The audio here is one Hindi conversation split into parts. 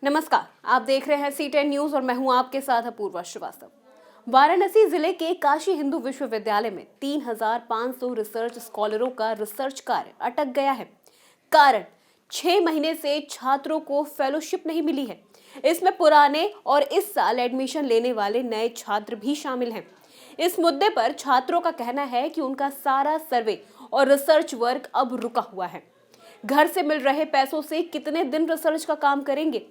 नमस्कार, आप देख रहे हैं C10 न्यूज और मैं हूं आपके साथ अपूर्वा श्रीवास्तव। वाराणसी जिले के काशी हिंदू विश्वविद्यालय में 3,500 रिसर्च स्कॉलरों का रिसर्च कार्य अटक गया है। कारण 6 महीने से छात्रों को फेलोशिप नहीं मिली है। इसमें पुराने और इस साल एडमिशन लेने वाले नए छात्र भी शामिल हैं। इस मुद्दे पर छात्रों का कहना है कि उनका सारा सर्वे और रिसर्च वर्क अब रुका हुआ है। घर से मिल रहे पैसों से कितने दिन रिसर्च का काम करेंगे?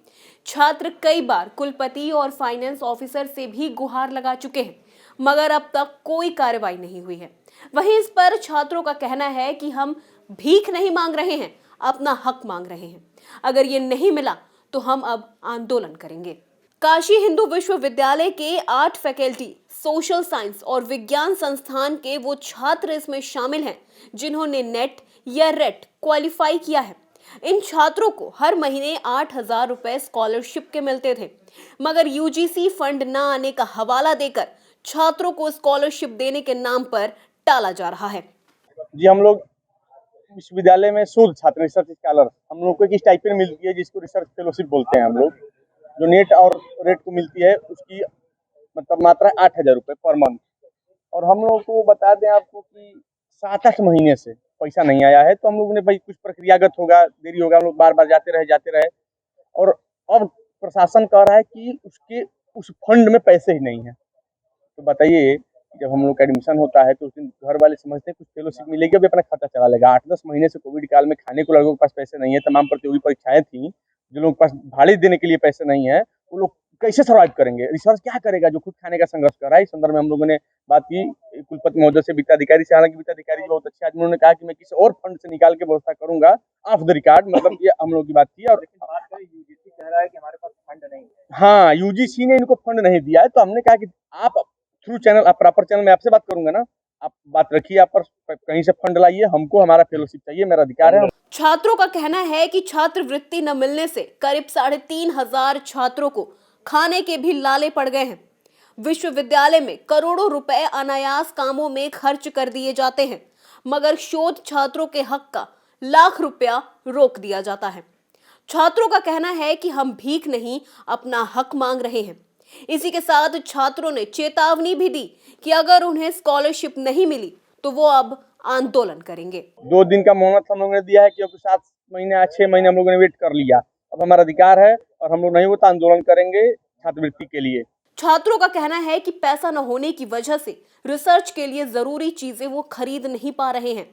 छात्र कई बार कुलपति और फाइनेंस ऑफिसर से भी गुहार लगा चुके हैं, मगर अब तक कोई कार्रवाई नहीं हुई है। वहीं इस पर छात्रों का कहना है कि हम भीख नहीं मांग रहे हैं, अपना हक मांग रहे हैं। अगर ये नहीं मिला तो हम अब आंदोलन करेंगे। काशी हिंदू विश्वविद्यालय के 8 फैकल्टी, सोशल साइंस और विज्ञान संस्थान के वो छात्र इसमें शामिल हैं जिन्होंने नेट या रेट क्वालिफाई किया है। इन छात्रों को हर महीने 8,000 रुपए स्कॉलरशिप के मिलते थे, मगर यूजीसी फंड न आने का हवाला देकर छात्रों को स्कॉलरशिप देने के नाम पर टाला जा रहा है। जी, हम लोग विश्वविद्यालय में शोध छात्र रिसर्च स्कॉलर, हम लोग को एक स्टाइपेंड मिलती है जिसको रिसर्च फेलोशिप बोलते हैं। हम लोग जो नेट और रेट को मिलती है उसकी मतलब मात्रा 8,000 रुपये पर मंथ। और हम लोग को बता दें आपको कि 7-8 महीने से पैसा नहीं आया है। तो हम लोगों ने भाई कुछ प्रक्रियागत होगा, देरी होगा, हम लोग बार बार जाते रहे। और अब प्रशासन कह रहा है कि उस फंड में पैसे ही नहीं है। तो बताइए, जब हम लोग का एडमिशन होता है तो उस दिन घर वाले समझते हैं कुछ फेलोशिप मिलेगी, अभी अपना खाता चला लेगा। 8-10 महीने से कोविड काल में खाने को लोगों के पास पैसे नहीं है, तमाम प्रतियोगी परीक्षाएं थी, जो लोगों के पास भाड़े देने के लिए पैसे नहीं है, वो लोग कैसे सर्वाइव करेंगे? रिसर्च क्या करेगा जो खुद खाने का संघर्ष कर रहा है? इस संदर्भ में हम लोगों ने बात की कुलपति महोदय से, वित्ताधिकारी से। हालांकि वित्ताधिकारी जी बहुत अच्छे आदमी, उन्होंने कहा कि मैं किसी और फंड से निकाल के व्यवस्था करूंगा ऑफ द रिकॉर्ड, मतलब ये हम लोग की बात थी। और यूजीसी कह रहा है कि हमारे पास फंड नहीं है। हाँ, यूजीसी ने इनको फंड नहीं दिया है। तो हमने कहा कि आप थ्रू चैनल, आप प्रॉपर चैनल में आपसे बात करूंगा ना, आप बात रखिए, आप पर कहीं से फंड लाइए, हमको हमारा फेलोशिप चाहिए, मेरा अधिकार है। छात्रों का कहना है कि छात्रवृत्ति न मिलने से करीब 3,500 छात्रों को खाने के भी लाले पड़ गए हैं। विश्वविद्यालय में करोड़ों रुपए अनायास कामों में खर्च कर दिए जाते हैं, मगर शोध छात्रों के हक का लाख रुपया रोक दिया जाता है। छात्रों का कहना है कि हम भीख नहीं, अपना हक मांग रहे हैं। इसी के साथ छात्रों ने चेतावनी भी दी कि अगर उन्हें स्कॉलरशिप नहीं मिली तो वो अब आंदोलन करेंगे। 2 दिन का मोहलत हम लोगों ने दिया है, क्योंकि 7 महीने या 6 महीने हम लोगों ने वेट कर लिया। अब हमारा अधिकार है और हम लोग नहीं होता आंदोलन करेंगे छात्रवृत्ति के लिए। छात्रों का कहना है कि पैसा न होने की वजह से रिसर्च के लिए जरूरी चीजें वो खरीद नहीं पा रहे हैं।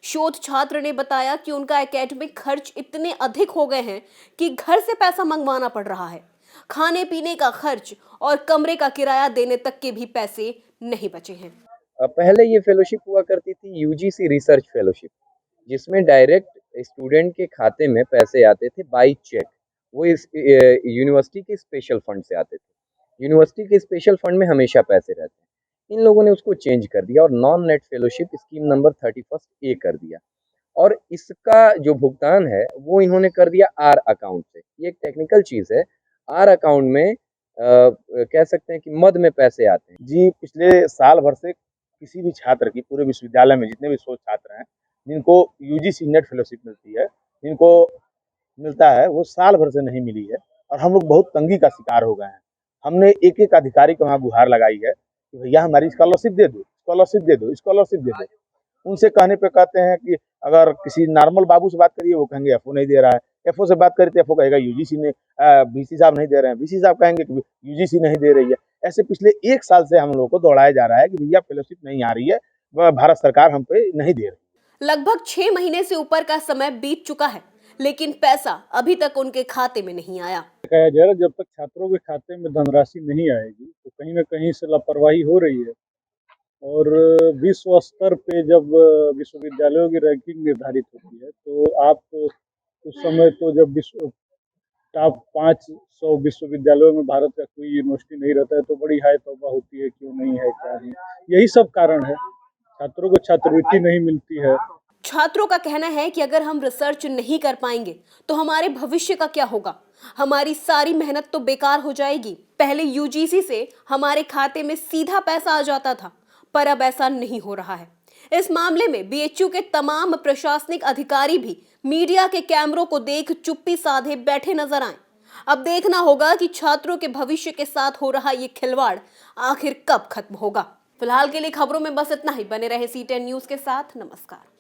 शोध छात्र ने बताया कि उनका एकेडमिक खर्च इतने अधिक हो गए हैं कि घर से पैसा मंगवाना पड़ रहा है। खाने पीने का खर्च और कमरे का किराया देने तक के भी पैसे नहीं बचे हैं। पहले ये फेलोशिप हुआ करती थी यूजीसी रिसर्च फेलोशिप, जिसमें डायरेक्ट स्टूडेंट के खाते में पैसे आते थे बाई चेक। वो इस यूनिवर्सिटी के स्पेशल फंड से आते थे। यूनिवर्सिटी के स्पेशल फंड में हमेशा पैसे रहते हैं। इन लोगों ने उसको चेंज कर दिया और non net fellowship scheme number 31 ए कर दिया। और इसका जो भुगतान है वो इन्होंने कर दिया आर अकाउंट से। ये एक टेक्निकल चीज है। आर अकाउंट में कह सकते हैं कि मद में पैसे आते हैं। जी, पिछले साल भर से किसी भी छात्र की, पूरे विश्वविद्यालय में जितने भी शोध छात्र हैं जिनको यूजीसी नेट फेलोशिप मिलती है, जिनको मिलता है, वो साल भर से नहीं मिली है। और हम लोग बहुत तंगी का शिकार हो गए हैं। हमने एक एक अधिकारी को वहाँ गुहार लगाई है कि भैया हमारी स्कॉलरशिप दे दो, स्कॉलरशिप दे दो, स्कॉलरशिप दे दो। उनसे कहने पे कहते हैं कि अगर किसी नॉर्मल बाबू से बात करिए वो कहेंगे एफओ नहीं दे रहा है, एफओ से बात करिए तो एफओ कहेगा यूजीसी ने, बीसी साहब नहीं दे रहे हैं, बीसी साहब कहेंगे कि यूजीसी नहीं दे रही है। ऐसे पिछले 1 साल से हम लोगों को दौड़ाया जा रहा है कि भैया फेलोशिप नहीं आ रही है, भारत सरकार हम पे नहीं दे रही। लगभग 6 महीने से ऊपर का समय बीत चुका है, लेकिन पैसा अभी तक उनके खाते में नहीं आया। कहा जा रहा है जब तक छात्रों के खाते में धनराशि नहीं आएगी तो कहीं ना कहीं से लापरवाही हो रही है। और विश्व स्तर पे जब विश्वविद्यालयों की रैंकिंग निर्धारित होती है तो आप उस समय तो जब विश्व टॉप 500 विश्वविद्यालयों में भारत का कोई यूनिवर्सिटी नहीं रहता है तो बड़ी हाय तौबा होती है, क्यों नहीं है, क्या नहीं। यही सब कारण है, छात्रों को छात्रवृत्ति नहीं मिलती है। छात्रों का कहना है कि अगर हम रिसर्च नहीं कर पाएंगे तो हमारे भविष्य का क्या होगा? हमारी सारी मेहनत तो बेकार हो जाएगी। पहले यूजीसी से हमारे खाते में सीधा पैसा आ जाता था, पर अब ऐसा नहीं हो रहा है। इस मामले में बीएचयू के तमाम प्रशासनिक अधिकारी भी मीडिया के कैमरों को देख चुप्पी साधे बैठे नजर आए। अब देखना होगा कि छात्रों के भविष्य के साथ हो रहा ये खिलवाड़ आखिर कब खत्म होगा। फिलहाल के लिए खबरों में बस इतना ही। बने रहे C10 न्यूज के साथ। नमस्कार।